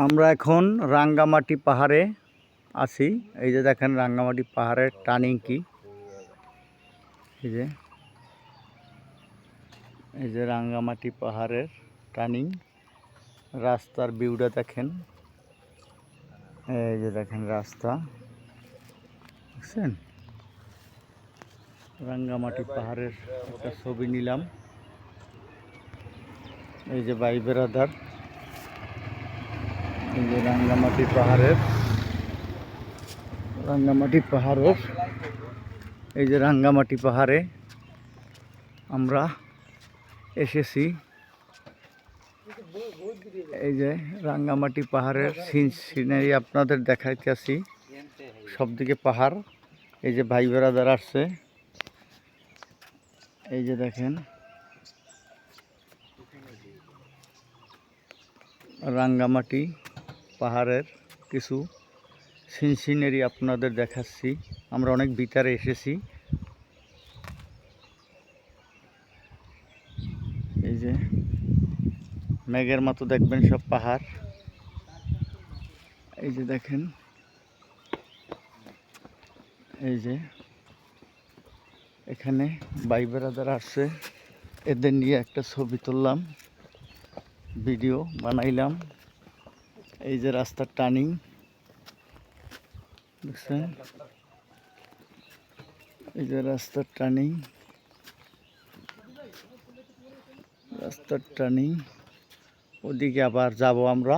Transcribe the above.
আমরা এখন রাঙ্গামাটি পাহাড়ে আছি। এই যে দেখেন রাঙ্গামাটি পাহাড়ের টার্নিং কি, এই যে রাঙ্গামাটি পাহাড়ের টার্নিং। রাস্তার ভিউটা দেখেন, এই যে দেখেন রাস্তা, বুঝছেন? রাঙ্গামাটি পাহাড়ের একটা ছবি নিলাম। এই যে ভাই বেরাদার, এই যে রাঙ্গামাটি পাহাড়ের এই যে রাঙ্গামাটি পাহাড়ে আমরা এসেছি। এই যে রাঙ্গামাটি পাহাড়ের সিনারি আপনাদের দেখাইতেছি, সবদিকে পাহাড়। এই যে ভাই বেরাদার আসছে, এই যে দেখেন রাঙ্গামাটি পাহাড়ের কিছু সিনারি আপনাদের দেখাচ্ছি। আমরা অনেক ভিতরে এসেছি। এই যে মেঘের মতো দেখবেন সব পাহাড়। এই যে দেখেন, এই যে এখানে ভাই বেরাদার আসছে, এদের নিয়ে একটা ছবি তুললাম, ভিডিও বানাইলাম। এই যে রাস্তার টার্নিং দেখছেন, এই যে রাস্তার টার্নিং, ওদিকে আবার যাব আমরা।